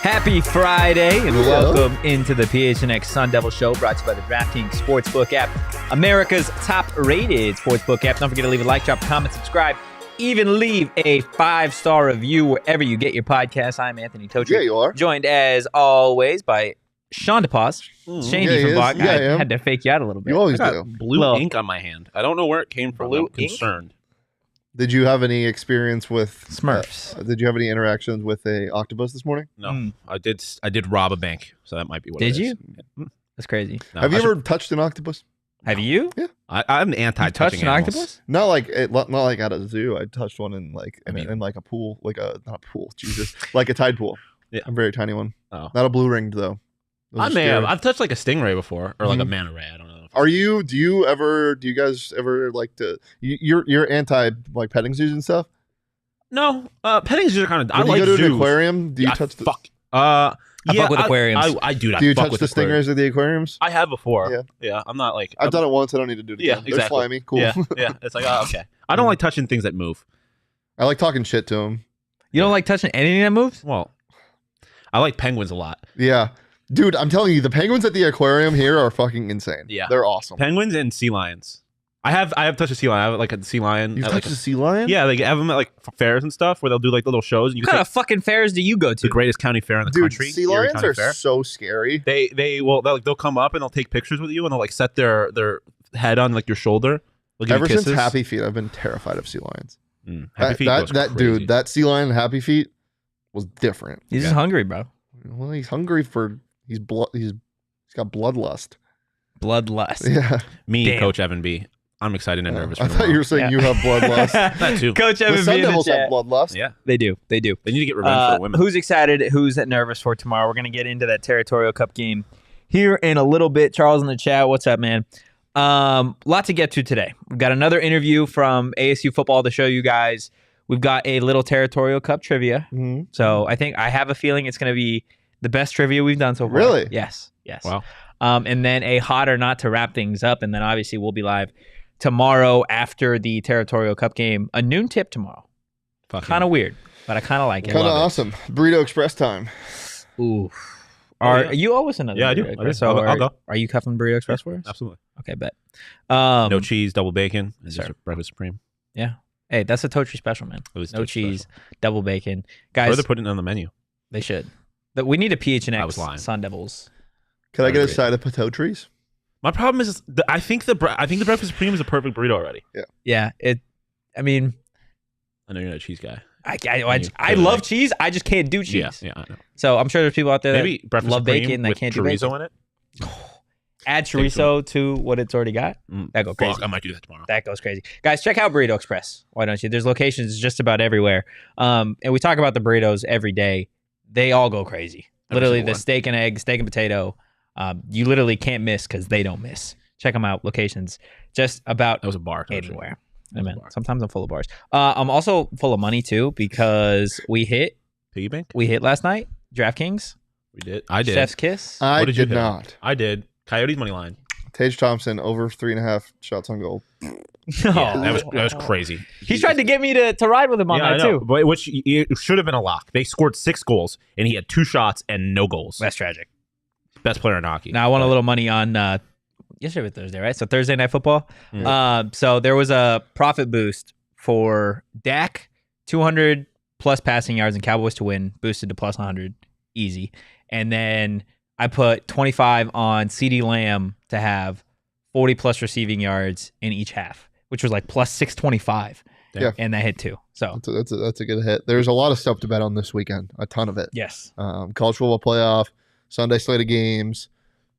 Happy Friday and welcome into the PHNX Sun Devils show brought to you by the DraftKings Sportsbook app, America's top-rated sportsbook app. Don't forget to leave a like, drop a comment, subscribe, even leave a 5-star review wherever you get your podcast. I'm Anthony Totri. Yeah, you are. Joined as always by Sean DePaus. Shane Diefenbach. Yeah, I had to fake you out a little bit. You always I do. got blue ink on my hand. I don't know where it came from. Blue I'm concerned. Did you have any experience with Smurfs. Did you have any interactions with a octopus this morning? No, I did rob a bank, so that might be what. Did it you? is. That's crazy. No, have you ever touched an octopus? Have you? Yeah. I'm anti You touched touching an animals. octopus? Not like at a zoo. I touched one in like a pool, not a pool. Jesus, like a tide pool. Yeah. A very tiny one. Oh. Not a blue ringed though. Those I are may have. scary. I've touched like a stingray before, or like a Mhm. manta ray. I don't know. Do you guys ever like to? You're anti like petting zoos and stuff. No, petting zoos are kind of. I When like you go to zoos. an aquarium, do you Yeah, touch the? fuck. I fuck with aquariums. I do. Do you fuck touch with the aquariums. stingers at the aquariums? I have before. Yeah. Yeah. I'm not like. I've done it once. I don't need to do it Yeah, again. They're exactly. slimy. Cool. Yeah, yeah. It's like, oh, okay. I don't like touching things that move. I like talking shit to them. You don't like touching anything that moves? Well, I like penguins a lot. Yeah. Dude, I'm telling you, the penguins at the aquarium here are fucking insane. Yeah. They're awesome. Penguins and sea lions. I have touched a sea lion. I have like a sea lion. You've at, like, touched a sea lion? Yeah, they have them at like fairs and stuff where they'll do like little shows. And you What can kind take of fucking fairs do you go the to? greatest county fair in the Dude, country. sea Erie lions County are Fair. so scary. They'll come up and they'll take pictures with you and they'll like set their head on like your shoulder. They'll give Ever you since kisses. Happy Feet, I've been terrified of sea lions. Happy Feet goes that crazy. dude, that sea lion, Happy Feet, was different. He's just hungry, bro. Well, he's hungry for he's got bloodlust. Bloodlust. Yeah, Me, Damn. Coach Evan B. I'm excited and nervous. I for thought you were tomorrow. saying you have bloodlust. That too. Coach The Evan Sun B in the Devils chat. have bloodlust. Yeah, They do. They do. they need to get revenge for the women. Who's excited? Who's nervous for tomorrow? We're going to get into that Territorial Cup game here in a little bit. Charles in the chat. What's up, man? Lot to get to today. We've got another interview from ASU football to show you guys. We've got a little Territorial Cup trivia. Mhm. So I have a feeling it's going to be the best trivia we've done so far. Really? Yes. Wow. And then a hot or not to wrap things up. And then obviously we'll be live tomorrow after the Territorial Cup game. A noon tip tomorrow. Fucking- Kind of weird, but I kind of like it. Kind of Love it. awesome. Burrito Express time. Ooh. yeah. You owe us another Yeah, I do. Burrito I do. Express. So I'll go. Are you cuffing Burrito Express for us? Absolutely. Okay, bet. No cheese, double bacon, and sir. just a breakfast supreme. Yeah. Hey, that's a Totri special, man. It was No totally cheese, special. double bacon. Or Guys, they're putting it on the menu. they should. But we need a I was PHNX lying. Sun Devils. Can I get a Agreed. side of potato trees? My problem is, I think the breakfast supreme is a perfect burrito already. Yeah. I mean, I know you're not a cheese guy. I you love like- cheese. I just can't do cheese. Yeah, I know. So I'm sure there's people out there Maybe that breakfast love supreme bacon that with can't do bacon. chorizo in it. Add chorizo to what it's already got. That go crazy. Fuck, I might do that tomorrow. That goes crazy. Guys, check out Burrito Express. Why don't you? There's locations just about everywhere. And we talk about the burritos every day. They all go crazy. Every Literally, single the one. steak and egg, steak and potato. You literally can't miss because they don't miss. Check them out. Locations just about That was a bar. Coach. anywhere. That was a Amen. bar. Sometimes I'm full of bars. I'm also full of money too because we hit Piggy bank? last night. DraftKings. We did. I did. Chef's kiss. I What did you did hit? not. I did. Coyotes money line. Tage Thompson over 3.5 shots on goal. Yeah, that was crazy. He tried to get me to ride with him on Yeah, I that know, too. but which it should have been a lock. They scored 6 goals and he had 2 shots and no goals. That's tragic. Best player in hockey. Now I won a little money on yesterday was Thursday, right? So Thursday Night Football. Mm. So there was a profit boost for Dak, 200 plus passing yards and Cowboys to win, boosted to plus 100, easy. And then I put 25 on CeeDee Lamb to have 40 plus receiving yards in each half, which was like plus 625. Yeah. And that hit too. So That's a good hit. There's a lot of stuff to bet on this weekend. A ton of it. yes. College football playoff, Sunday slate of games,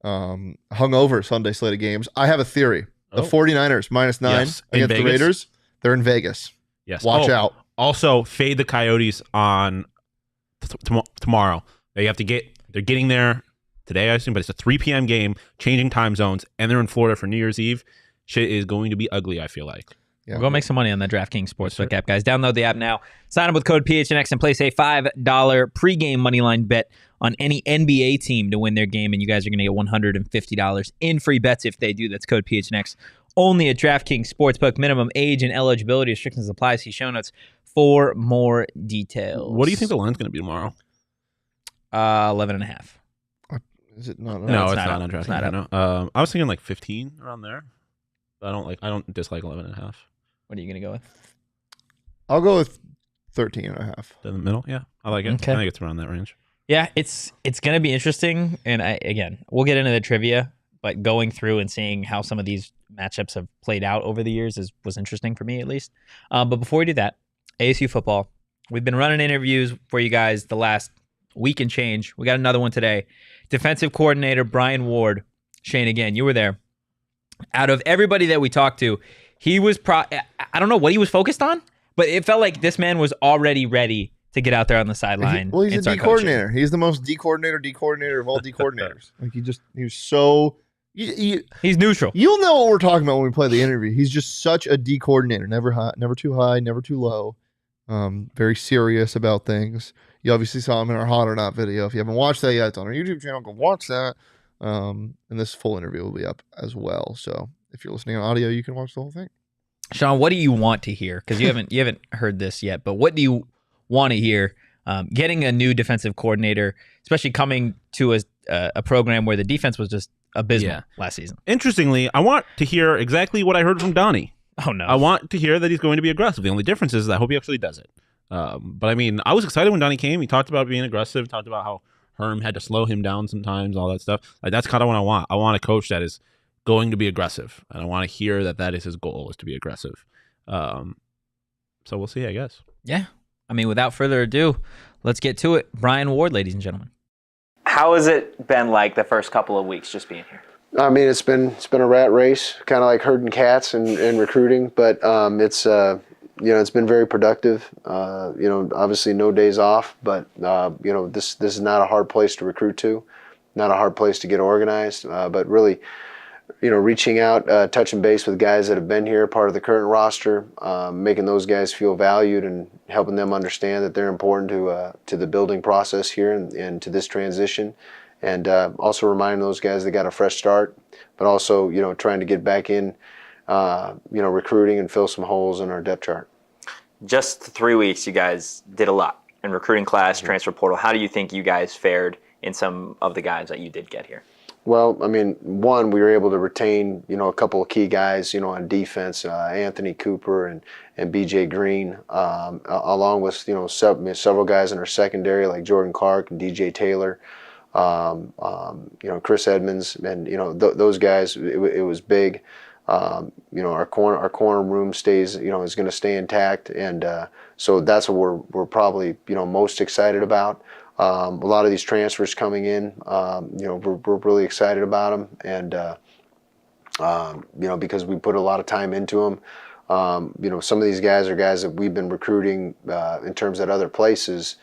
hungover Sunday slate of games. I have a theory. The Oh. 49ers -9 Yes, in against the Vegas. Raiders. They're in Vegas. Yes. Watch Oh, out. Also, fade the Coyotes on tomorrow. They're getting there today, I assume, but it's a 3 p.m. game, changing time zones, and they're in Florida for New Year's Eve. Shit is going to be ugly, I feel like. Yeah. We'll go make some money on the DraftKings Sportsbook app, guys. Download the app now. Sign up with code PHNX and place a $5 pregame moneyline bet on any NBA team to win their game, and you guys are going to get $150 in free bets if they do. That's code PHNX. Only at DraftKings Sportsbook. Minimum age and eligibility restrictions apply. See show notes for more details. What do you think the line's going to be tomorrow? 11 and a half. Is it not? No, it's it's not not up. on It's DraftKings. not No. I was thinking like 15 around there. I don't dislike 11 and a half. What are you going to go with? I'll go with 13 and a half. In the middle, yeah, I like it. Okay. I think it's around that range. Yeah, it's going to be interesting. And again, we'll get into the trivia, but going through and seeing how some of these matchups have played out over the years was interesting for me, at least. But before we do that, ASU football. We've been running interviews for you guys the last week and change. We got another one today. Defensive coordinator Brian Ward. Shane, again, you were there. Out of everybody that we talked to, he was I don't know what he was focused on, but it felt like this man was already ready to get out there on the sideline. He's a D coordinator. He's the most D coordinator of all D coordinators. Like he was so. He's neutral. You'll know what we're talking about when we play the interview. He's just such a D coordinator. Never high, never too high, never too low. Very serious about things. You obviously saw him in our Hot or Not video. If you haven't watched that yet, it's on our YouTube channel. Go watch that. And this full interview will be up as well. So if you're listening on audio, you can watch the whole thing. Sean, what do you want to hear? Because you haven't heard this yet. But what do you want to hear? Getting a new defensive coordinator, especially coming to a program where the defense was just abysmal last season. Interestingly, I want to hear exactly what I heard from Donnie. Oh no! I want to hear that he's going to be aggressive. The only difference is that I hope he actually does it. But I mean, I was excited when Donnie came. He talked about being aggressive. Talked about how Herm had to slow him down sometimes. All that stuff. Like that's kind of what I want. I want a coach that is going to be aggressive, and I want to hear that is his goal, is to be aggressive. So we'll see, I guess. Yeah. I mean, without further ado, let's get to it. Brian Ward, ladies and gentlemen. How has it been like the first couple of weeks just being here? I mean, it's been a rat race, kind of like herding cats and recruiting, but it's been very productive. Obviously no days off, but this is not a hard place to recruit to, not a hard place to get organized, but really, reaching out, touching base with guys that have been here, part of the current roster, making those guys feel valued and helping them understand that they're important to the building process here and to this transition. And also reminding those guys they got a fresh start, but also, trying to get back in, recruiting and fill some holes in our depth chart. Just 3 weeks, you guys did a lot in recruiting class, transfer portal. How do you think you guys fared in some of the guys that you did get here? Well, I mean, one, we were able to retain, a couple of key guys, on defense, Anthony Cooper and BJ Green, along with, several guys in our secondary like Jordan Clark and DJ Taylor. Chris Edmonds and those guys. It was big. Our corner room stays is going to stay intact, and so that's what we're probably most excited about. A lot of these transfers coming in, we're really excited about them, and because we put a lot of time into them. Some of these guys are guys that we've been recruiting in terms at other places.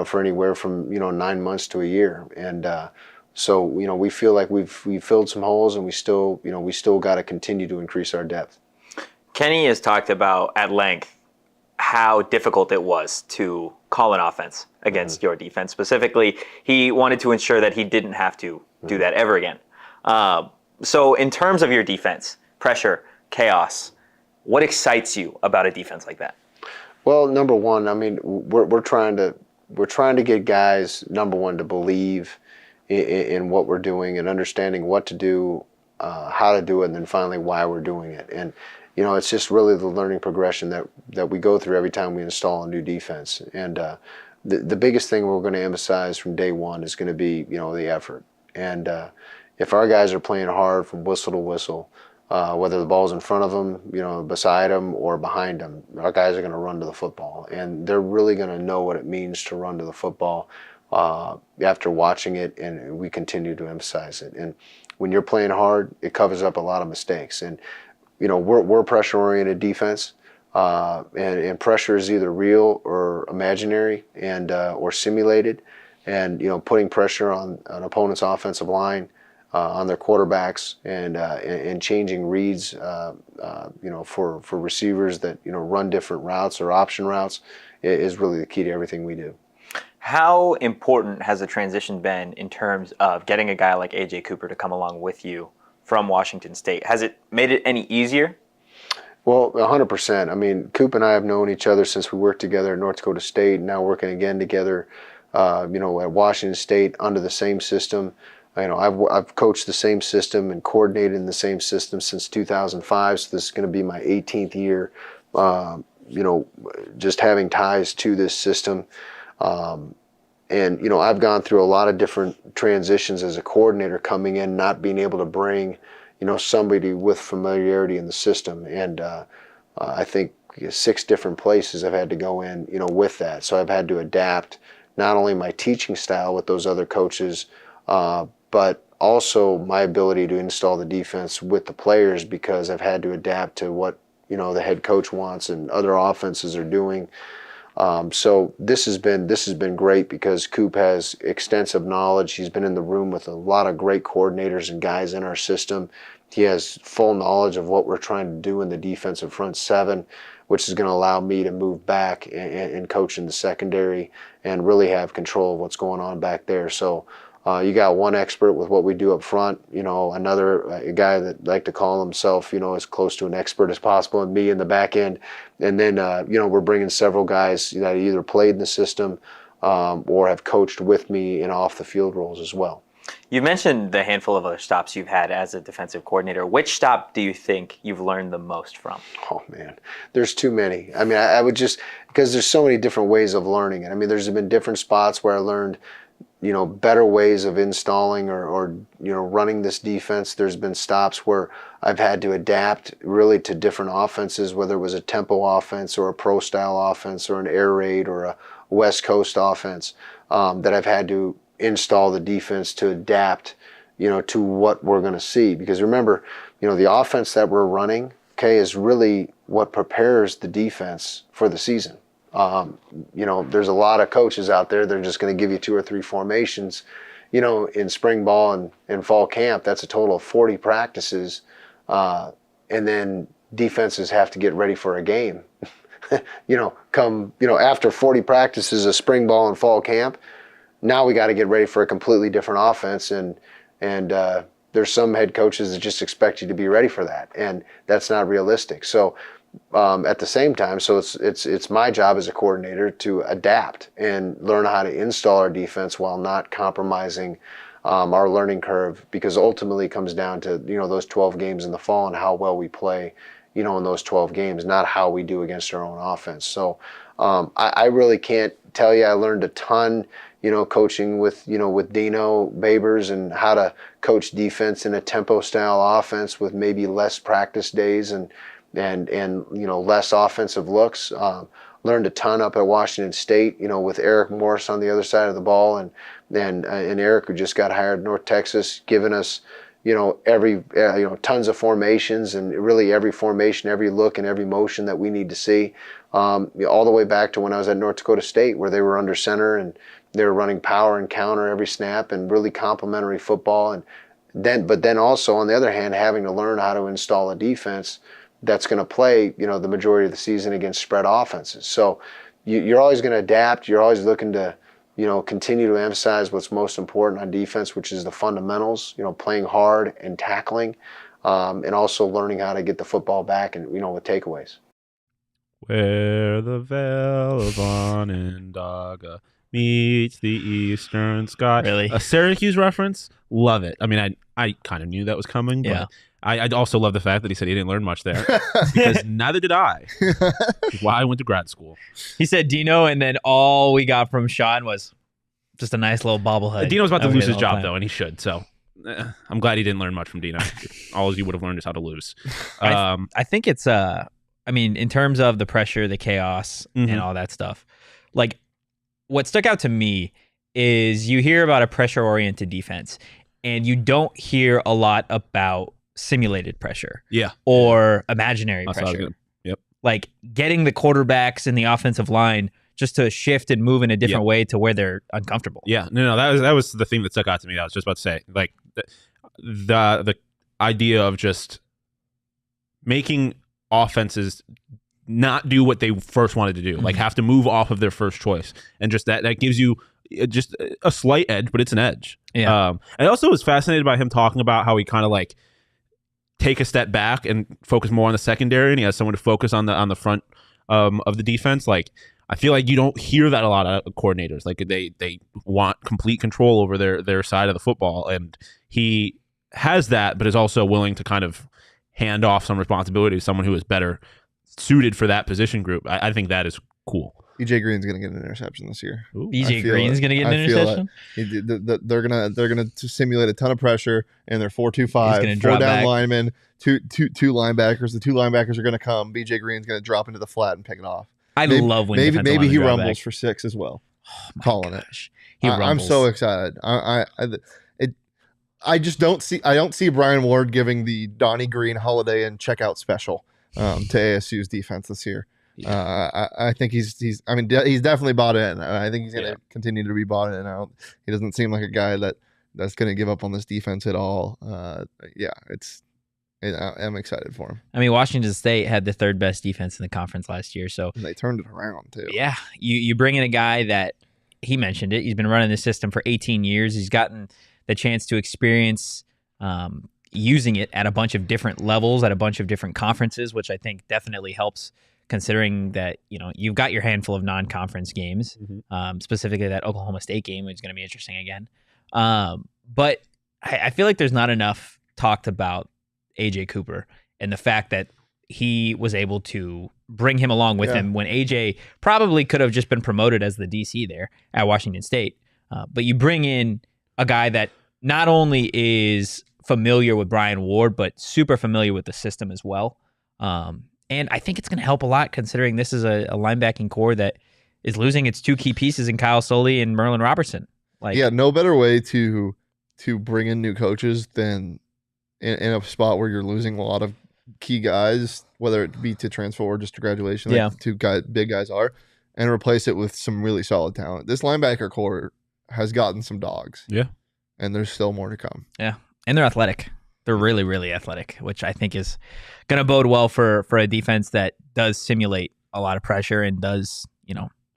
For anywhere from 9 months to a year, and so we feel like we've filled some holes, and we still got to continue to increase our depth. Kenny has talked about at length how difficult it was to call an offense against your defense. Specifically, he wanted to ensure that he didn't have to do that ever again. So in terms of your defense, pressure, chaos, what excites you about a defense like that? Well, number one, I mean, we're trying to get guys, number one, to believe in what we're doing and understanding what to do, how to do it, and then finally why we're doing it. And it's just really the learning progression that we go through every time we install a new defense. And the biggest thing we're going to emphasize from day one is going to be the effort. And if our guys are playing hard from whistle to whistle, whether the ball's in front of them, beside them, or behind them, our guys are going to run to the football, and they're really going to know what it means to run to the football after watching it, and we continue to emphasize it. And when you're playing hard, it covers up a lot of mistakes. And we're a pressure-oriented defense, and pressure is either real or imaginary, and or simulated. And putting pressure on an opponent's offensive line, on their quarterbacks, and changing reads, for receivers that run different routes or option routes is really the key to everything we do. How important has the transition been in terms of getting a guy like AJ Cooper to come along with you from Washington State? Has it made it any easier? Well, 100%. I mean, Coop and I have known each other since we worked together at North Dakota State, and now working again together at Washington State under the same system. I've coached the same system and coordinated in the same system since 2005. So this is going to be my 18th year, just having ties to this system. And I've gone through a lot of different transitions as a coordinator, coming in, not being able to bring, somebody with familiarity in the system. And I think 6 different places I've had to go in, with that. So I've had to adapt not only my teaching style with those other coaches, but also my ability to install the defense with the players, because I've had to adapt to what, the head coach wants and other offenses are doing. So this has been great, because Coop has extensive knowledge. He's been in the room with a lot of great coordinators and guys in our system. He has full knowledge of what we're trying to do in the defensive front 7, which is going to allow me to move back and coach in the secondary and really have control of what's going on back there. So you got one expert with what we do up front, another a guy that like to call himself, as close to an expert as possible, and me in the back end. And then, we're bringing several guys that either played in the system or have coached with me in off the field roles as well. You mentioned the handful of other stops you've had as a defensive coordinator. Which stop do you think you've learned the most from? Oh, man, there's too many. I mean, I would just, because there's so many different ways of learning it. I mean, there's been different spots where I learned, better ways of installing or running this defense. There's been stops where I've had to adapt really to different offenses, whether it was a tempo offense or a pro style offense or an air raid or a West Coast offense, that I've had to install the defense to adapt, to what we're going to see. Because remember, the offense that we're running, is really what prepares the defense for the season. There's a lot of coaches out there, they're just going to give you 2 or 3 formations, in spring ball and fall camp. That's a total of 40 practices. And then defenses have to get ready for a game. After 40 practices of spring ball and fall camp, now we got to get ready for a completely different offense. And there's some head coaches that just expect you to be ready for that. And that's not realistic. So, at the same time, so it's my job as a coordinator to adapt and learn how to install our defense while not compromising our learning curve, because ultimately it comes down to those 12 games in the fall and how well we play in those 12 games, not how we do against our own offense. So I really can't tell you. I learned a ton coaching with Dino Babers and how to coach defense in a tempo style offense with maybe less practice days and less offensive looks. Learned a ton up at Washington State, with Eric Morris on the other side of the ball, and Eric, who just got hired at North Texas, giving us every tons of formations, and really every formation, every look, and every motion that we need to see. All the way back to when I was at North Dakota State, where they were under center and they were running power and counter every snap and really complimentary football. But then also on the other hand, having to learn how to install a defense that's going to play, the majority of the season against spread offenses. So you're always going to adapt. You're always looking to, continue to emphasize what's most important on defense, which is the fundamentals, playing hard and tackling, and also learning how to get the football back and, with takeaways. Where the Velvet Onondaga meets the eastern sky. Really? A Syracuse reference? Love it. I mean, I kind of knew that was coming, but Yeah. I also love the fact that he said he didn't learn much there, because neither did I. Why I went to grad school. He said Dino, and then all we got from Sean was just a nice little bobblehead. Dino's about to That lose was his the job, whole though, and he should. So I'm glad he didn't learn much from Dino. All you would have learned is how to lose. I think it's in terms of the pressure, the chaos, and all that stuff, like what stuck out to me is you hear about a pressure-oriented defense, and you don't hear a lot about simulated pressure. Yeah. Or imaginary That's what I was pressure. gonna- Yep. Like getting the quarterbacks in the offensive line just to shift and move in a different way to where they're uncomfortable. Yeah, no, that was the thing that stuck out to me. I was just about to say, like the idea of just making offenses not do what they first wanted to do, like have to move off of their first choice, and just that gives you just a slight edge, but it's an edge. Yeah. I also was fascinated by him talking about how he kind of like take a step back and focus more on the secondary, and he has someone to focus on the front of the defense. Like, I feel like you don't hear that a lot of coordinators. Like they want complete control over their side of the football, and he has that, but is also willing to kind of hand off some responsibility to someone who is better suited for that position group. I think that is cool. BJ Green's going to get an interception this year. BJ Green's going to get an interception. They're going to simulate a ton of pressure, and they're 4-2-5, 4 down back. linemen, two linebackers. The 2 linebackers are going to come. BJ Green's going to drop into the flat and pick it off. I love when maybe he rumbles for 6 as well. Oh calling gosh. I'm so excited. I just don't see Brian Ward giving the Donnie Green Holiday and checkout special to ASU's defense this year. I think he's definitely bought in. I think he's going to continue to be bought in. He doesn't seem like a guy that's going to give up on this defense at all. I'm excited for him. I mean, Washington State had the 3rd best defense in the conference last year, so and they turned it around too. Yeah, you bring in a guy that he mentioned it. He's been running the system for 18 years. He's gotten the chance to experience using it at a bunch of different levels, at a bunch of different conferences, which I think definitely helps. Considering that you've got your handful of non-conference games, specifically that Oklahoma State game, which is going to be interesting again. But I feel like there's not enough talked about AJ Cooper and the fact that he was able to bring him along with him when AJ probably could have just been promoted as the DC there at Washington State. But you bring in a guy that not only is familiar with Brian Ward, but super familiar with the system as well. And I think it's going to help a lot considering this is a linebacking core that is losing its 2 key pieces in Kyle Soley and Merlin Robertson. No better way to bring in new coaches than in a spot where you're losing a lot of key guys, whether it be to transfer or just to graduation, like the 2 big guys are, and replace it with some really solid talent. This linebacker core has gotten some dogs. Yeah. And there's still more to come. Yeah. And they're athletic. They're really, really athletic, which I think is going to bode well for a defense that does simulate a lot of pressure and does,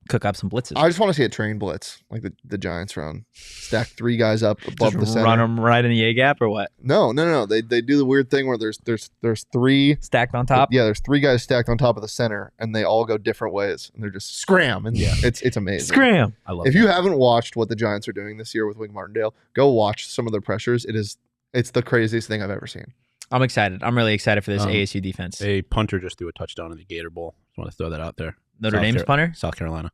cook up some blitzes. I just want to see a train blitz like the Giants run. Stack 3 guys up above the center. Run them right in the A gap or what? No. They do the weird thing where there's 3 stacked on top. Yeah, there's 3 guys stacked on top of the center, and they all go different ways, and they're just scram, and it's amazing. Scram. I love. If you haven't watched what the Giants are doing this year with Wink Martindale, go watch some of their pressures. It's the craziest thing I've ever seen. I'm excited. I'm really excited for this ASU defense. A punter just threw a touchdown in the Gator Bowl. Just want to throw that out there. Notre Dame's punter? South Carolina.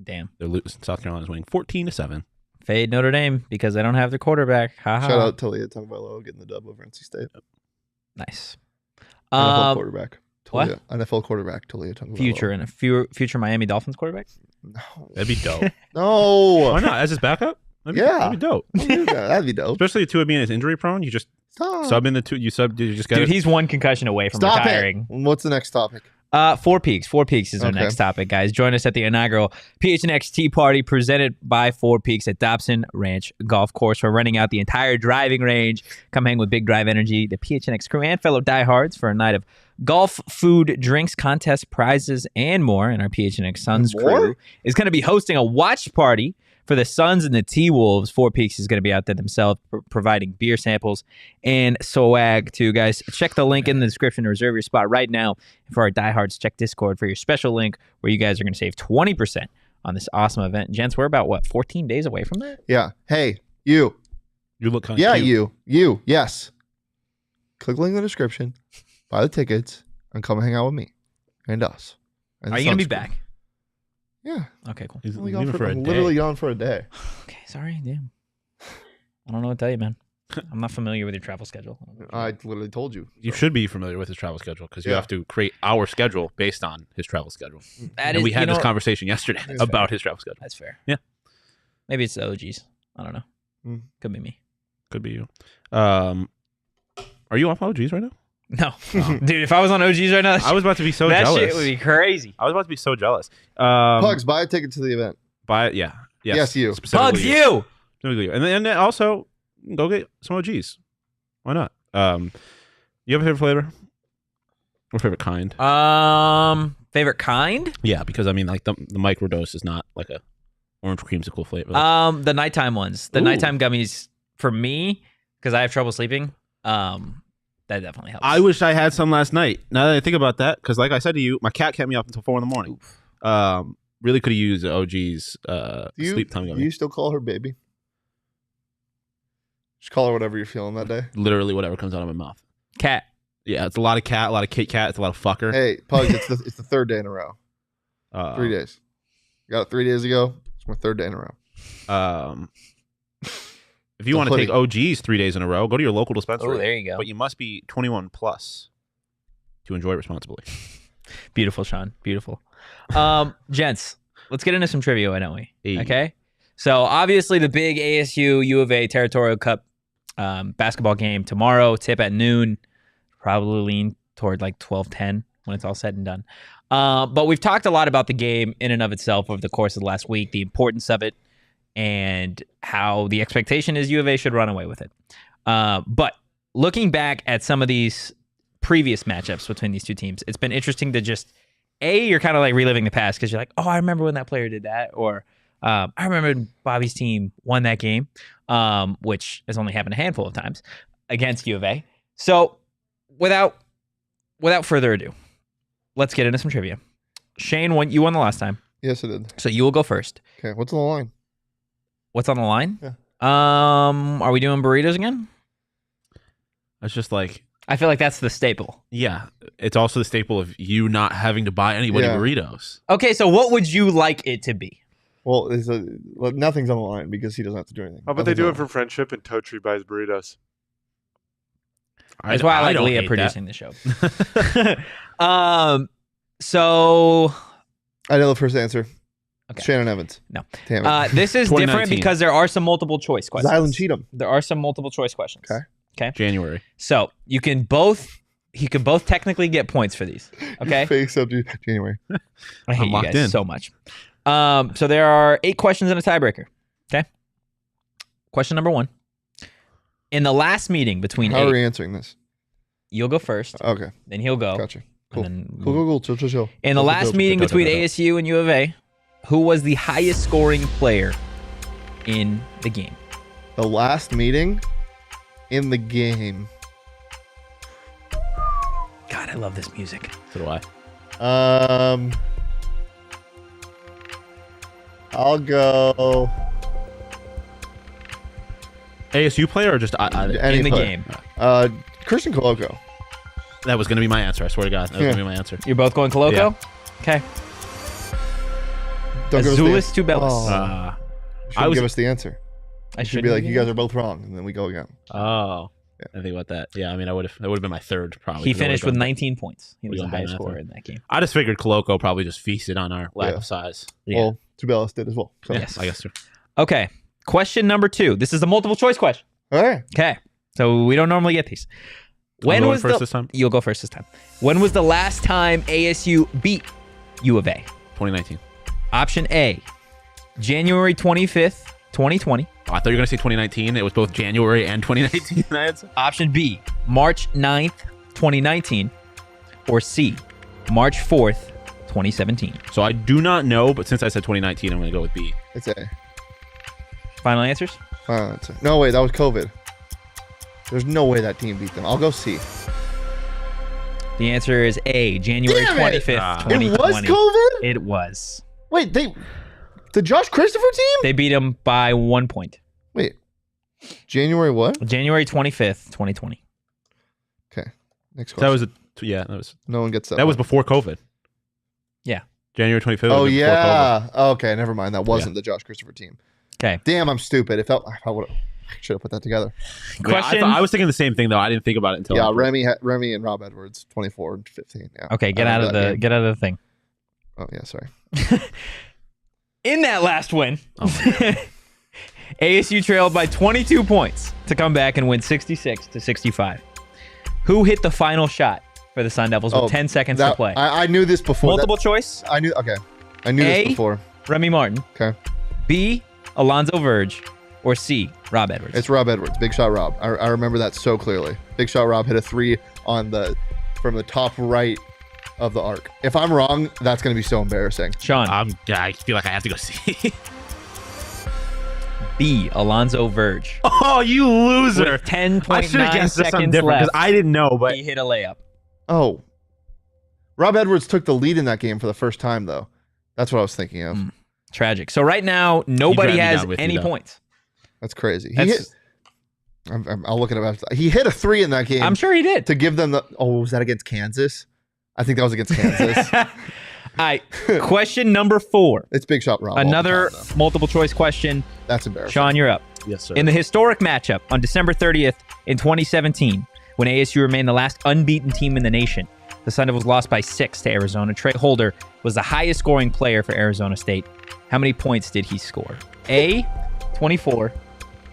Damn. They're losing. South Carolina's winning 14-7. Fade Notre Dame because they don't have their quarterback. Shout out Talia Tagovailoa getting the dub over NC State. Nice. NFL quarterback. What? NFL quarterback Talia Tagovailoa. Future Miami Dolphins quarterback? No. That'd be dope. No. Why not? As his backup? That'd be dope. That'd be dope. Especially the 2 of being as injury prone. You just sub in the 2. You just got. Dude, he's 1 concussion away from retiring. What's the next topic? 4 Peaks. 4 Peaks is our next topic, guys. Join us at the inaugural PHNX Tea Party presented by 4 Peaks at Dobson Ranch Golf Course. We're running out the entire driving range. Come hang with Big Drive Energy, the PHNX crew, and fellow diehards for a night of golf, food, drinks, contests, prizes, and more. And our PHNX Suns crew is going to be hosting a watch party for the Suns and the T-Wolves. 4 Peaks is going to be out there themselves providing beer samples and swag too, guys. Check the link in the description to reserve your spot right now. And for our diehards, check Discord for your special link where you guys are going to save 20% on this awesome event. Gents, we're about, 14 days away from that? Yeah. Hey, you. You look kind of cute. You. Yes. Click the link in the description, buy the tickets, and come hang out with me and us. And are you going to be back? Yeah. Okay, cool. He's literally gone for a day. Okay, sorry. Damn. I don't know what to tell you, man. I'm not familiar with your travel schedule. I literally told you. You should be familiar with his travel schedule because you have to create our schedule based on his travel schedule. We had this conversation yesterday about his travel schedule. That's fair. Yeah. Maybe it's the OGs. I don't know. Could be me. Could be you. Are you off OGs right now? No. Dude, if I was on OGs right now, I was about to be so jealous. That shit would be crazy. I was about to be so jealous. Pugs, buy a ticket to the event. Buy it, yeah. Yes, you. Pugs, you. And then also, go get some OGs. Why not? You have a favorite flavor? Or favorite kind? Favorite kind? Yeah, because I mean, like the microdose is not like a orange creamsicle flavor. The nighttime ones. The nighttime gummies for me, because I have trouble sleeping. That definitely helps. I wish I had some last night. Now that I think about that, because like I said to you, my cat kept me up until 4 a.m. really could have used OG's sleep time Do gummy. you still call her baby? Just call her whatever you're feeling that day. Literally whatever comes out of my mouth. Cat. Yeah, it's a lot of cat, a lot of Kit Kat, it's a lot of fucker. Hey, Pugs, it's the third day in a row. 3 days. Got it 3 days ago. It's my third day in a row. If you want to take OG's 3 days in a row, go to your local dispensary. Oh, there you go. But you must be 21 plus to enjoy it responsibly. Beautiful, Sean. Beautiful. Gents, let's get into some trivia, why don't we? Hey. Okay. So obviously the big ASU U of A Territorial Cup basketball game tomorrow, tip at noon. Probably lean toward like 12:10 when it's all said and done. But we've talked a lot about the game in and of itself over the course of the last week, the importance of it, and how the expectation is U of A should run away with it. But looking back at some of these previous matchups between these two teams, it's been interesting to just, you're kind of like reliving the past because you're like, oh, I remember when that player did that, or I remember when Bobby's team won that game, which has only happened a handful of times against U of A. So without further ado, let's get into some trivia. Shane, you won the last time. Yes, I did. So you will go first. Okay, what's on the line? What's on the line? Yeah. Are we doing burritos again? It's just like, I feel like that's the staple. yeah, it's also the staple of you not having to buy anybody burritos. Okay, so what would you like it to be? Well, nothing's on the line because he doesn't have to do anything. How about they do it for friendship and Toad Tree buys burritos? That's why I like don't Leah hate producing the show. that. So I know the first answer. Okay. Shannon Evans. No. Damn it. This is different 2019. because there are some multiple choice questions. Zylan Cheatham. There are some multiple choice questions. Okay. January. So he can both technically get points for these. Okay. Fakes up to January. I hate I'm you locked guys in. so much. So there are 8 questions and a tiebreaker. Okay. Question number 1. In the last meeting between How are we answering this? you'll go first, Okay. then he'll go. Gotcha. Cool. And then Cool. Chill. In the last meeting Chill. between ASU and U of A, who was the highest scoring player in the game? The last meeting in the game. God, I love this music. So do I. I'll go ASU player or just any in the player. game. Christian Coloco. that was going to be my answer. I swear to God, that was going to be my answer. You're both going Coloco? Okay. Don't give us the Azulis answer. Tubelis. Oh. You I was- give us the answer. I Should be like, you guys are both wrong, and then we go again. Oh, Yeah. I think about that. Yeah, I mean, that would have been my third probably. He 'cause I finished would've with gone- 19 points. He was We the don't have highest that scorer there. in that game. I just figured Coloco probably just feasted on our lack Yeah. of size. Yeah. Well, Tubelis did as well. So. Yes. I guess so. Okay. Question number 2. This is a multiple choice question. All right. Okay. So we don't normally get these. When going was first the this time? You'll go first this time. When was the last time ASU beat U of A? 2019. Option A, January 25th, 2020. Oh, I thought you were going to say 2019. It was both January and 2019. Option B, March 9th, 2019. Or C, March 4th, 2017. So I do not know, but since I said 2019, I'm going to go with B. It's A. Final answers? That's A. No, wait, that was COVID. There's no way that team beat them. I'll go C. The answer is A, January Damn it! 25th, Ah. 2020. It was COVID? It was. Wait, the Josh Christopher team? They beat them by 1 point. Wait. January what? January 25th, 2020. Okay. Next So that question. was No one gets that. that was before COVID. Yeah. January 25th. Oh was before yeah. Okay, never mind. That wasn't the Josh Christopher team. Okay. Damn, I'm stupid. I should have put that together. COVID. Yeah, Question. I was thinking the same thing though. I didn't think about it until Yeah, afterwards. Remy and Rob Edwards, 24 and 15. Yeah. Okay, I get out remember of that the game. get out of the thing. Oh yeah, sorry. In that last win, Oh. ASU trailed by 22 points to come back and win 66-65. Who hit the final shot for the Sun Devils with 10 seconds to play? I knew this before. Multiple choice. I knew. Okay, I knew A? this before. Remy Martin. Okay, B, Alonzo Verge. Or C, Rob Edwards. it's Rob Edwards. Big shot, Rob. I remember that so clearly. Big shot, Rob hit a 3 from the top right of the arc. If I'm wrong, that's going to be so embarrassing. Sean. I feel like I have to go see. B, Alonzo Verge. Oh, you loser! With I should have 10.9 guessed this something seconds different because left, I didn't know. But he hit a layup. Oh, Rob Edwards took the lead in that game for the first time though. That's what I was thinking of. Tragic. So right now, nobody dragged me has down with you, any though. points. That's crazy. That's- I'll look it up. He hit a 3 in that game. I'm sure he did. To give them the. Oh, was that against Kansas? I think that was against Kansas. All right. Question number 4. It's Big Shot Rob. Another all the time, multiple choice question. though. That's embarrassing. Sean, you're up. Yes, sir. In the historic matchup on December 30th in 2017, when ASU remained the last unbeaten team in the nation, the Sun Devils lost by 6 to Arizona. Trey Holder was the highest scoring player for Arizona State. How many points did he score? A, 24,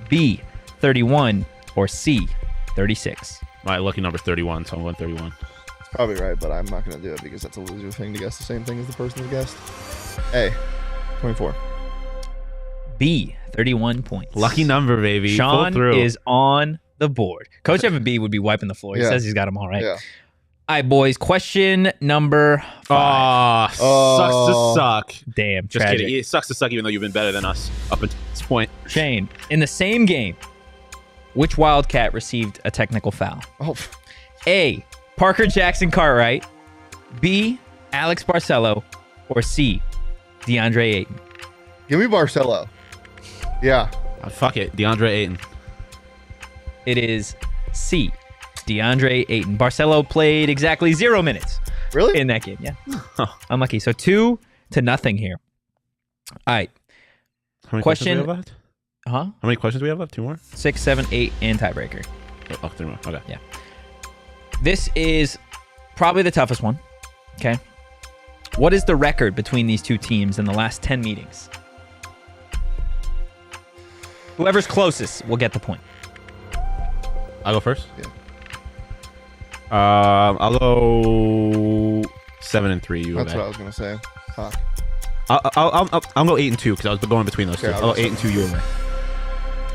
B, 31, or C, 36? My lucky number 31, so I'm going 31. It's probably right, but I'm not going to do it because that's a loser thing to guess the same thing as the person who guessed. A, 24. B, 31 points. Lucky number, baby. Pull Sean through. is on the board. Coach Evan B would be wiping the floor. He Yeah. says he's got them all right. Yeah. All right, boys. Question number 5. Sucks to suck. Damn, Just tragic. kidding. It sucks to suck even though you've been better than us up until this point. Shane, in the same game, which Wildcat received a technical foul? Oh, A, Parker Jackson Cartwright, B, Alex Barcelo, or C, DeAndre Ayton? give me Barcelo. Yeah. Fuck it. DeAndre Ayton. It is C, DeAndre Ayton. Barcelo played exactly 0 minutes Really? in that game. Yeah. Huh. Unlucky. So 2-0 here. All right. How many Question- questions do we have left? Huh? How many questions do we have left? 2 more? 6, 7, 8, and tiebreaker. Oh, 3 more. Okay. This is probably the toughest one. Okay. What is the record between these two teams in the last 10 meetings? Whoever's closest will get the point. I'll go first? Yeah. I'll go 7-3. You That's go what I was going to say. Fuck. I'll go 8-2 because I was going between those two. Okay, I'll I'll go go 8-2. You away.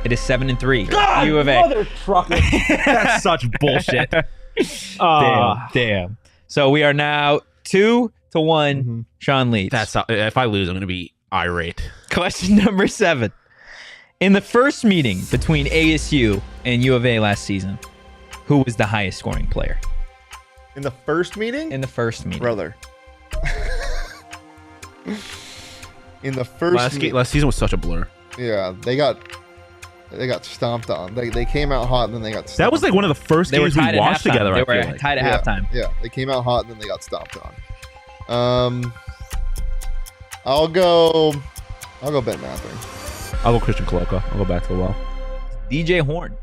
It is 7-3. U of A. Mother trucker. That's such bullshit. Damn. So we are now 2-1. Mhm. Sean leads. If I lose, I'm going to be irate. Question number 7. In the first meeting between ASU and U of A last season, who was the highest scoring player? In the first meeting? In the first meeting. Brother. In the first Last season was such a blur. Yeah, they got stomped on. They came out hot and then they got stomped. That was like one of the first They were games we tied at watched halftime. together. They I feel were like. tied at halftime. Yeah, they came out hot and then they got stomped on. I'll go Ben Mathern. I'll go Christian Coloca. I'll go back to the well. DJ Horn,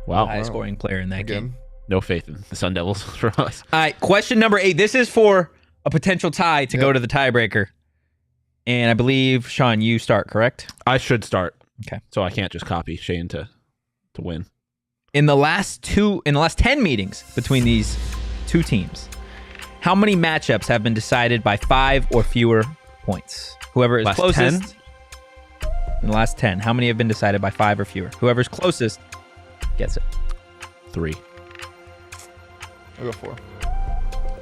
Wow. highest scoring player in that game. Again. No faith in the Sun Devils for us. All right, question number 8. This is for a potential tie to go to the tiebreaker. And I believe, Sean, you start, correct? I should start. Okay. So I can't just copy Shane to win. In the last 10 meetings between these two teams, how many matchups have been decided by 5 or fewer points? Whoever is Last closest. 10? In the last 10, how many have been decided by 5 or fewer? Whoever's closest gets it. 3. I'll go 4.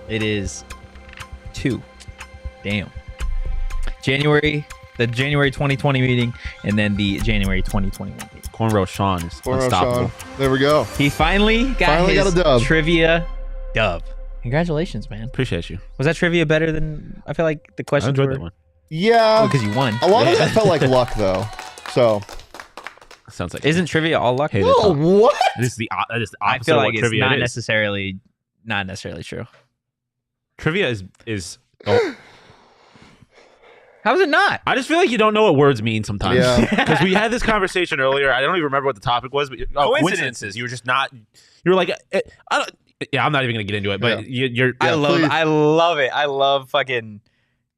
It is 2. Damn. The January 2020 meeting, and then the January 2021 meeting. Cornrow Sean is unstoppable. Sean. There we go. He finally got Finally his got a dub. trivia dub. Congratulations, man. Appreciate you. Was that trivia better than... I feel like the I questions enjoyed were... that one. Yeah. Because you won. A lot of that felt like luck, though. So. Sounds like Isn't trivia all luck? Hey, Oh, what? That is the opposite I feel of like what it's trivia not is. necessarily true. Trivia is oh, How is it not? I just feel like you don't know what words mean sometimes. Yeah. Because we had this conversation earlier. I don't even remember what the topic was, but Coincidences. You were just not. You were like, I don't. Yeah, I'm not even gonna get into it. But you're I love please. I love it. I love fucking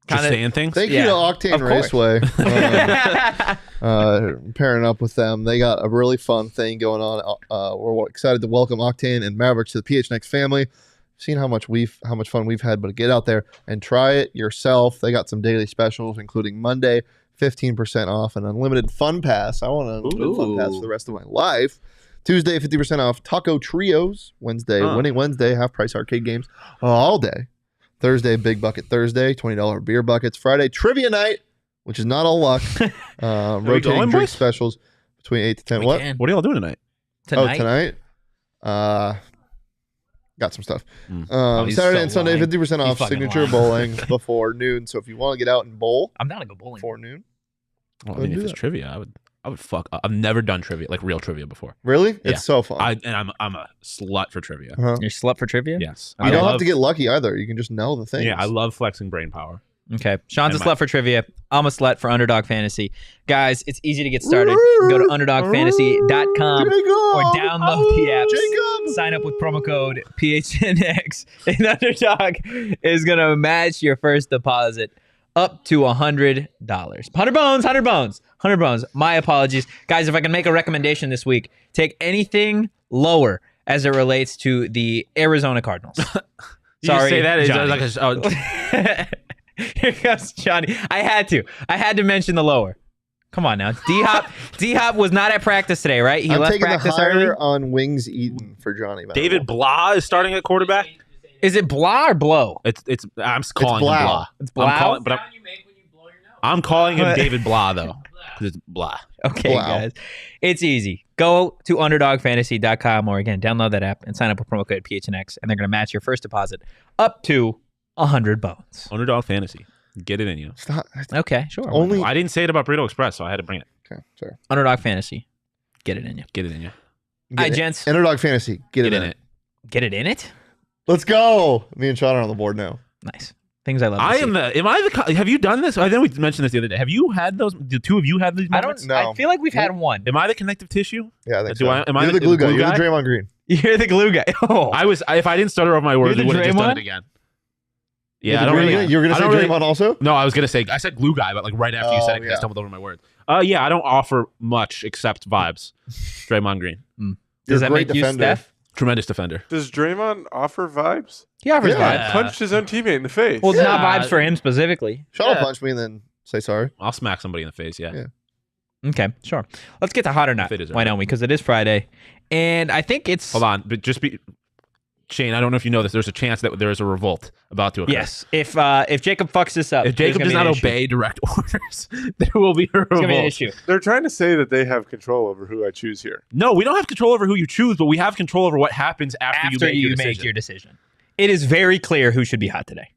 just kinda- saying things. Thank Yeah, you to of Octane course. Raceway. Pairing up with them. They got a really fun thing going on. We're excited to welcome Octane and Mavericks to the PHNX family. Seen how much fun we've had, but get out there and try it yourself. They got some daily specials, including Monday, 15% off, an unlimited fun pass. I want an unlimited fun pass for the rest of my life. Tuesday, 50% off Taco Trios. Wednesday, Winning Wednesday, half price arcade games all day. Thursday, Big Bucket Thursday, $20 beer buckets. Friday, Trivia Night, which is not all luck. Rotating going, drink boys? specials between 8 to 10. We What? can. What are y'all doing tonight? Tonight? Oh, tonight? got some stuff. he's Saturday so and Sunday, lying. 50% off fucking signature lying. bowling before noon. So if you want to get out and bowl I'm down to go bowling. before noon, Well, I Go mean, do if it's that. trivia, I would fuck. I've never done trivia, like real trivia before. really, Yeah. it's so fun. I'm a slut for trivia. Uh-huh. You're slut for trivia? Yes, You I don't have love- to get lucky either. You can just know the things. Yeah, I love flexing brain power. Okay. Sean's a And my- slut for trivia. I'm a slut for Underdog Fantasy. Guys, it's easy to get started. Go to underdogfantasy.com or download the app. Jacob! Sign up with promo code PHNX. And Underdog is going to match your first deposit up to $100. 100 bones. My apologies. Guys, if I can make a recommendation this week, take anything lower as it relates to the Arizona Cardinals. You just say that is Johnny. like a, Here comes Johnny. I had to mention the lower. Come on now. D-Hop was not at practice today, right? He I'm left taking the practice higher early. on wings eaten for Johnny. Manziel. David Blah is starting at quarterback. Is it Blah or Blow? It's I'm calling him Blau. Blah. It's I'm Blau? calling, but I'm calling him David Blah though, because it's Blah. Okay, Wow. guys. It's easy. Go to underdogfantasy.com or again, download that app and sign up with promo code PHNX, and they're going to match your first deposit up to 100 bones. Underdog fantasy. Get it in you. It's not, Okay, sure. only. I didn't say it about Burrito Express, so I had to bring it. Okay, sorry. Underdog Fantasy. Get it in you. Get it in you. Get All right, it. gents. Underdog fantasy. Get it in it. Get it in it? Let's go. Me and Sean are on the board now. Nice. Things I love to I see. am the. Am I the? Have you done this? I think we mentioned this the other day. Have you had those? The two of you had these I moments? don't. No. I feel like we've had one. Am I the connective tissue? Yeah, I think Do so. I- am I You're the the glue guy. glue You're the guy? Draymond Green. You're the glue guy. Oh, If I didn't stutter over my words, You're we the would have just done Draymond? it again. You're Yeah, the I don't Green really. guy? You're gonna I say don't really- Draymond also? No, I was gonna say I said glue guy, but like right after you said it, 'cause I yeah. stumbled over my words. Yeah, I don't offer much except vibes. Draymond Green, You're does a that great make you defender. Steph? tremendous defender. Does Draymond offer vibes? He offers Yeah. vibes. Punched his own teammate in the face. Well, it's not Yeah. vibes for him specifically. Sean will Yeah. punch me and then say sorry. I'll smack somebody in the face. Yeah. Yeah. Okay, sure. Let's get to hot or not. If it is Why or not. don't we? Because it is Friday, and I think it's Hold on, but just be Shane. I don't know if you know this. There's a chance that there is a revolt about to occur. yes. If Jacob fucks this up, If Jacob does not obey direct orders, there will be a it's gonna be an revolt. issue. They're trying to say that they have control over who I choose here. No, we don't have control over who you choose, but we have control over what happens after you make your decision. It is very clear who should be hot today.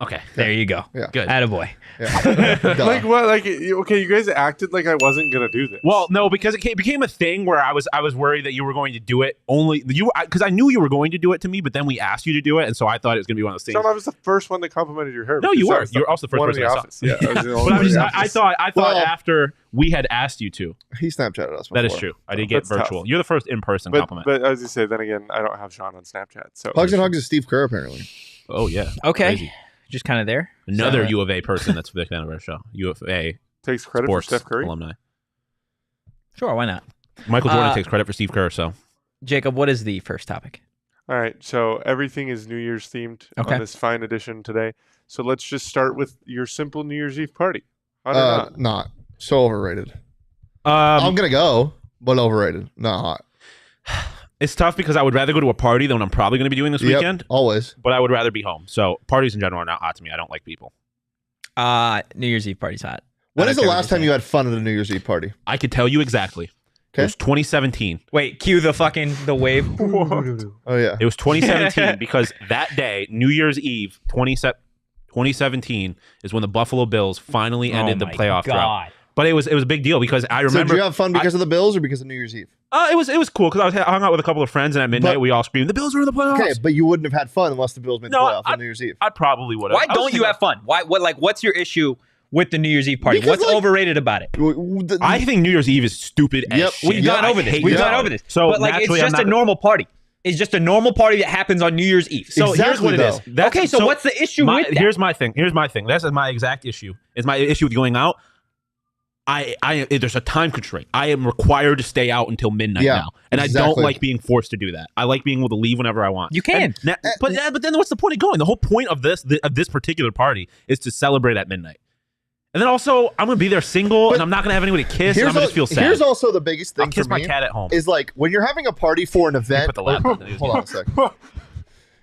Okay, There you go. Yeah. good. Attaboy. Yeah. Duh. Like what? Like okay, you guys acted like I wasn't gonna do this. Well, no, because it became a thing where I was worried that you were going to do it only because I knew you were going to do it to me, but then we asked you to do it, and so I thought it was going to be one of those things. Sean, I was the first one that complimented your hair. No, because you I were. was You were also the first one in person the I saw. office. Yeah, I was the only But one I'm in just, the I office. thought Well- after we had asked you to. He Snapchatted us before. That is true. I did get That's tough. virtual. You're the first in-person But compliment. but as you say, then again, I don't have Sean on Snapchat. So Hugs and Hugs is Steve Kerr, apparently. Oh yeah. Okay. Crazy. Just kind of there. Another So, U of A person that's a big fan of our show. U of A takes credit sports for Steph Curry. alumni. Sure, why not? Michael Jordan Uh, takes credit for Steve Kerr. So Jacob, what is the first topic? All right, so everything is New Year's themed Okay. on this fine edition today. So let's just start with your simple New Year's Eve party. Hot or not? Not. So overrated. I'm going to go, but overrated. Not hot. it's tough because I would rather go to a party than what I'm probably going to be doing this Yep, weekend. always. But I would rather be home. So parties in general are not hot to me. I don't like people. New Year's Eve party's hot. When I is don't the care what last time you had fun at a New Year's Eve party? I could tell you exactly. Okay. It was 2017. Wait, cue the wave. Oh, yeah. It was 2017 because that day, New Year's Eve, 2017, is when the Buffalo Bills finally ended the playoff drought. But it was a big deal because I So remember did you have fun because of the Bills or because of New Year's Eve? it was cool because I hung out with a couple of friends and at midnight But- we all screamed, "The Bills are in the playoffs!" Okay, but you wouldn't have had fun unless the Bills made the No, playoff on New Year's Eve. I probably would have. Why don't you have fun? What's your issue with the New Year's Eve party? Because, What's like- overrated about it? I think New Year's Eve is stupid as Yep, shit. We've gone I over this. hate We've that. gone over this. So but like, it's naturally, just I'm a not- normal party. It's just a normal party that happens on New Year's Eve. So here's Exactly, what it is. though. That's- Okay, so what's the issue with that? Here's my thing. That's my exact issue. Is my issue with going out. There's a time constraint. I am required to stay out until midnight Yeah, now, and I exactly. don't like being forced to do that. I like being able to leave whenever I want. You can. But then what's the point of going? The whole point of this particular party is to celebrate at midnight. And then also, I'm gonna be there single, But and I'm not gonna have anybody to kiss. And I'm gonna just feel sad. Here's also the biggest thing I'll kiss for my me cat at home. is like when you're having a party for an event. put the laptop in. Hold on a second.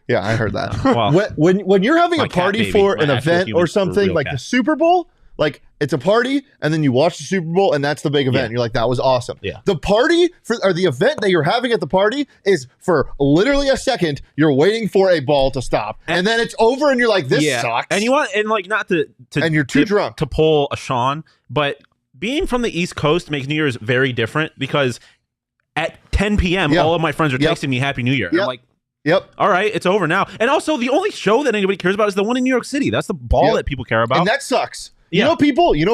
Yeah, I heard that. Well, when you're having my a cat party baby, for my an actual event human, or something real like cat. the Super Bowl, Like it's a party, and then you watch the Super Bowl, and that's the big event. Yeah. And you're like, that was awesome. Yeah. The party or the event that you're having at the party is for literally a second. You're waiting for a ball to stop, and then it's over, and you're like, this sucks. And you want and like not to and you're too drunk to pull a Sean, but being from the East Coast makes New Year's very different because at 10 p.m. all of my friends are texting me Happy New Year. And I'm like, Yep. All right, it's over now. And also, the only show that anybody cares about is the one in New York City. That's the ball that people care about. And that sucks. You know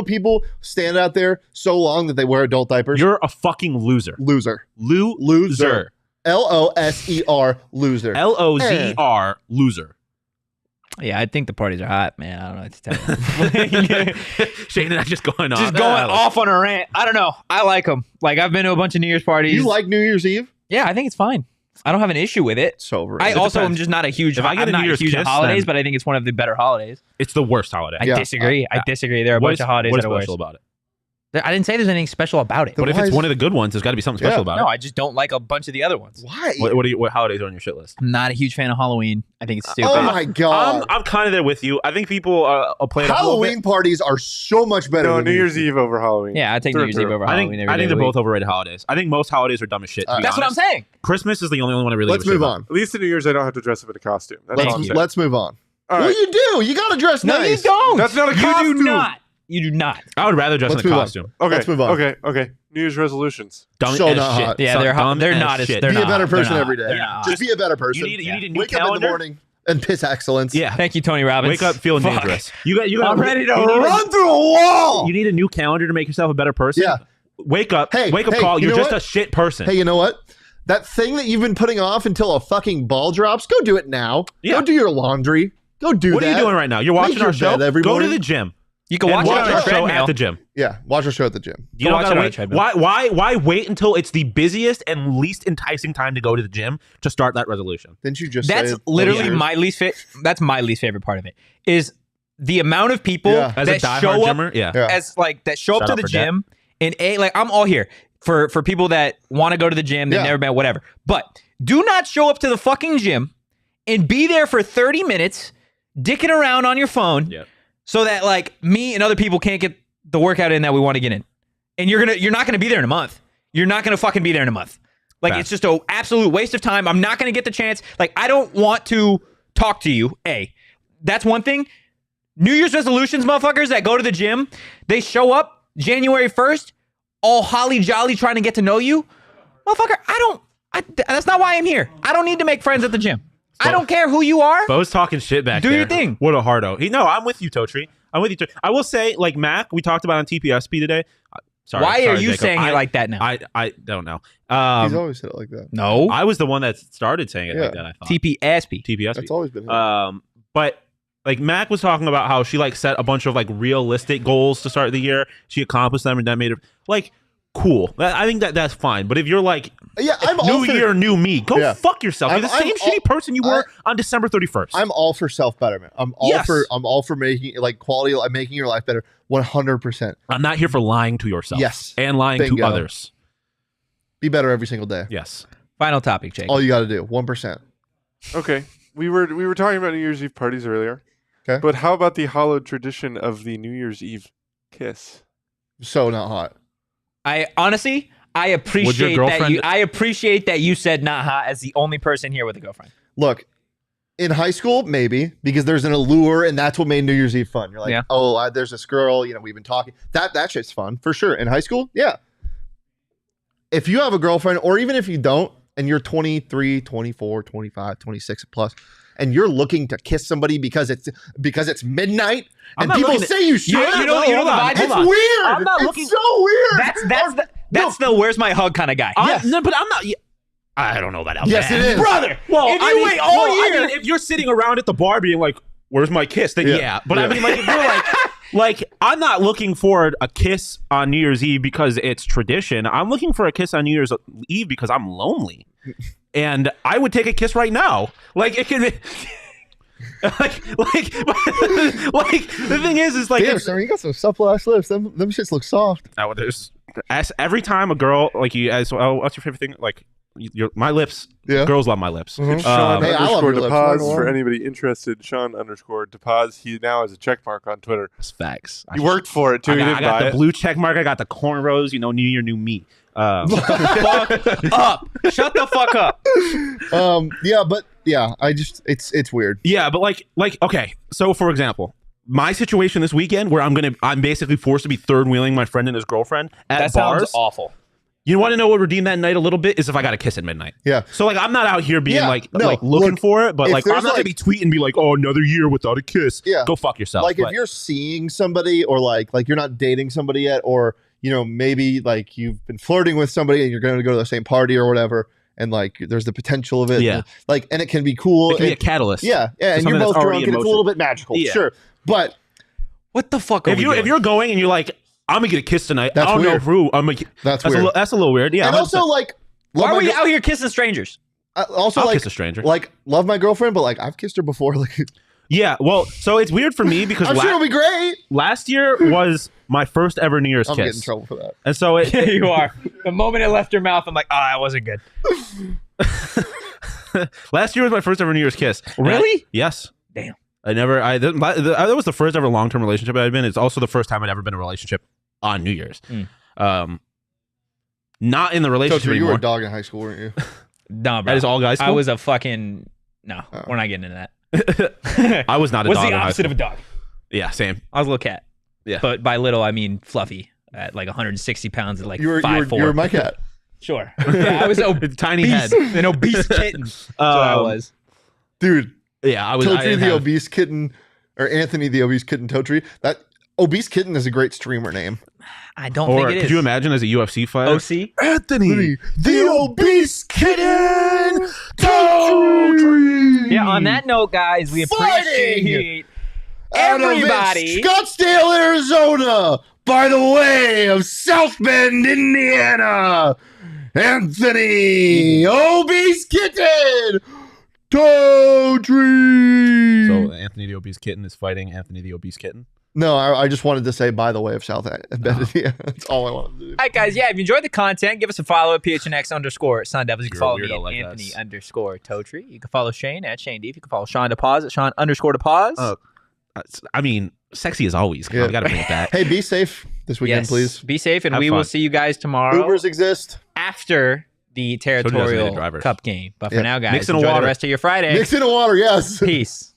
people stand out there so long that they wear adult diapers. You're a fucking loser. Loser. Loser. Loser. Loser. LOZR. Loser. Yeah, I think the parties are hot, man. I don't know what to tell you. Shane and I just going on. Just going off on a rant. I don't know. I like them. Like, I've been to a bunch of New Year's parties. You like New Year's Eve? Yeah, I think it's fine. I don't have an issue with it. So over. I also am just not a huge. If I get I'm a New not Year's huge kiss, holidays, then- but I think it's one of the better holidays. It's the worst holiday. I disagree. I disagree. There are a bunch of holidays what that is are worse. special about it? I didn't say there's anything special about it. But if it's one of the good ones, there's got to be something special about No, it. I just don't like a bunch of the other ones. Why? What holidays are on your shit list? I'm not a huge fan of Halloween. I think it's stupid. Oh my god! I'm kind of there with you. I think people play it up a little bit. Halloween parties are so much better. No, than New Year's Eve over Halloween. Yeah, I take New Year's Eve over I Halloween. think they're both overrated holidays. I think most holidays are dumb as shit. To be That's what I'm honest. saying. Christmas is the only one I really. Let's give a shit move about. on. At least in New Year's, I don't have to dress up in a costume. That's all I'm saying. Let's move on. All Well, right. you do. You got to dress No, nice. you don't. That's not a costume. You do not. You do not. I would rather dress Let's in a move on. costume. Okay. Let's move on. Okay. New Year's resolutions. Dumb So as not shit. hot. Yeah, So they're dumb they're as not as shit. they're Be a not. better They're person not. every day. They're not. Just be a better person. You need a new Wake calendar. up in the morning and piss excellence. Yeah. Thank you, Tony Robbins. Wake up feeling Fuck. dangerous. You got. I'm ready to you need Run through a wall. You need a new calendar to make yourself a better person. Yeah. Wake up. Hey, wake up hey, call. you You're know just what? a shit person. Hey, you know what? That thing that you've been putting off until a fucking ball drops, go do it now. Yeah. Go do your laundry. Go do What that. are you doing right now? You're watching your our show. bed every Go to morning. the gym. You can And watch it on our a show treadmill. at the gym. Yeah, watch our show at the gym. You don't watch gotta it on a wait. treadmill. Why wait until it's the busiest and least enticing time to go to the gym to start that resolution? Didn't you just That's say literally years? my least That's my least favorite part of it. Is the amount of people Yeah. As a that diehard show up gymmer, yeah. as like that show up Shout to out the for gym and like I'm all here for people that want to go to the gym, they've Yeah. never been, whatever. But do not show up to the fucking gym and be there for 30 minutes dicking around on your phone Yep. so that like me and other people can't get the workout in that we want to get in. And you're not gonna be there in a month. You're not gonna fucking be there in a month. Like Fact. it's just an absolute waste of time. I'm not gonna get the chance. Like I don't want to talk to you. That's one thing. New Year's resolutions, motherfuckers that go to the gym, they show up January 1st, all holly jolly trying to get to know you. Motherfucker, that's not why I'm here. I don't need to make friends at the gym. I don't care who you are. Bo's talking shit back Do there. your thing. What a hardo. I'm with you, Totri. I'm with you. I will say, like Mac, we talked about on TPSP today. Sorry. Why are you Jacob. saying it like that now? I don't know. He's always said it like that. No. I was the one that started saying it Yeah. like that. I thought TPSP. TPSP. That's always been him. But like Mac was talking about how she like set a bunch of like realistic goals to start the year. She accomplished them and that made her like cool. I think that's fine. But if you're like Yeah, I'm all new for, year, new me, go Yeah. fuck yourself. You're the I'm same all- shitty person you were on December 31st. I'm all for self betterment. I'm all for making like quality, making your life better. 100%. I'm not here for lying to yourself. Yes. And lying Bingo. to others. Be better every single day. Yes. Final topic, Jake. All you got to do. 1%. Okay. We were talking about New Year's Eve parties earlier. Okay. But how about the hallowed tradition of the New Year's Eve kiss? So not hot. I honestly, I appreciate that girlfriend- you. I appreciate that you said not hot as the only person here with a girlfriend. Look, in high school, maybe, because there's an allure, and that's what made New Year's Eve fun. You're like, Yeah. there's this girl, we've been talking. That shit's fun, for sure. In high school, yeah. If you have a girlfriend, or even if you don't, and you're 23, 24, 25, 26 plus, and you're looking to kiss somebody because it's midnight, I'm and not people looking say you should. You know the vibe? It's Hold on. weird. I'm not it's looking- so weird. That's the where's my hug kind of guy. No, but I'm not. I don't know about that. Yes, it is. Brother, Well, if you wait all year, if you're sitting around at the bar being like, "Where's my kiss?" Then Yeah. yeah. But I Yeah. mean, like, if you're like, I'm not looking for a kiss on New Year's Eve because it's tradition. I'm looking for a kiss on New Year's Eve because I'm lonely, and I would take a kiss right now. Like it could be. like the thing is like Damn, sir, you got some supple ass lips. Them shits look soft. there's every time a girl like you as well, what's your favorite thing? Like my lips. Yeah. Girls love my lips. Mhm. Sean Hey, I love underscore your lips. Depaz Right for on. anybody interested. Sean underscore Depaz. He now has a check mark on Twitter. It's facts. He worked for it too. I He got, didn't I got buy the it. blue check mark. I got the cornrows. You know, new year, new me. Fuck up. Shut the fuck up. It's weird. Yeah, but like okay. So for example, my situation this weekend where I'm basically forced to be third wheeling my friend and his girlfriend at That bars. sounds awful. You want to know what would redeem that night a little bit is if I got a kiss at midnight. Yeah. So like I'm not out here being Yeah, like no, looking look, for it, but if like I'm there's, not gonna like- be tweeting and be like, oh, another year without a kiss. Yeah. Go fuck yourself. Like But if you're seeing somebody or like you're not dating somebody yet, or maybe like you've been flirting with somebody and you're going to go to the same party or whatever, and like there's the potential of it. Yeah. And it can be cool. it can be a and- catalyst. yeah, and something you're that's both already drunk and in it's a little bit magical. Yeah. Sure. But What the fuck are If we you're doing? going and you're like, I'm gonna get a kiss tonight. That's I don't know weird. who. I'm like, that's A weird. that's a little weird. Yeah. And also like Why love are my we gir- out here kissing strangers? also I'll like kiss a stranger. love my girlfriend, but like I've kissed her before. Like Yeah. Well, so it's weird for me because I'm sure it'll be great. last year was my first ever New Year's I'm getting in kiss, trouble for that. and so it, Yeah, you are. The moment it left your mouth, I'm like, that wasn't good. last year was my first ever New Year's kiss. And Really? yes. Damn. That was the first ever long-term relationship I'd been. It's also the first time I'd ever been in a relationship on New Year's. Not in the relationship Coach, you anymore. were a dog in high school, weren't you? No, bro. That is all guys. I school? was a fucking no. Oh. We're not getting into that. I was not a What's dog. the in high opposite school. of a dog? Yeah, same. I was a little cat. Yeah. But by little, I mean fluffy at like 160 pounds at like You were 5'4". you were my cat. Sure. Yeah, I was Tiny head. an obese kitten. That's what I was. Dude, Yeah, I was. I Totri didn't the have- obese kitten, or Anthony the obese kitten Totri. That obese kitten is a great streamer name. I don't Or think it is. could you imagine as a UFC fighter? OC? Anthony, the obese kitten Totri. Yeah, on that note, guys, we appreciate Out of everybody. Scottsdale, Arizona, by the way of South Bend, Indiana, Anthony Obese Kitten Totri. So Anthony the obese kitten is fighting Anthony the obese kitten. No, I just wanted to say by the way of South Bend, Indiana. That's all I wanted to do. All right, guys. Yeah, if you enjoyed the content, give us a follow at PHNX _Sun Devils. You can You're a follow me weirdo at like Anthony us. _Totri. You can follow Shane at Shane Deep. You can follow Sean Depaz at Sean _Depaz. Oh, I mean, sexy as always. Come on, Yeah. we gotta bring it back. Hey, be safe this weekend, Yes. please. Be safe, and Have we fun. will see you guys tomorrow Ubers exist. after the designated Territorial drivers. Cup game. But for Yeah. now, guys, Mix in a enjoy water. the rest of your Friday. Mix in the water, yes. Peace.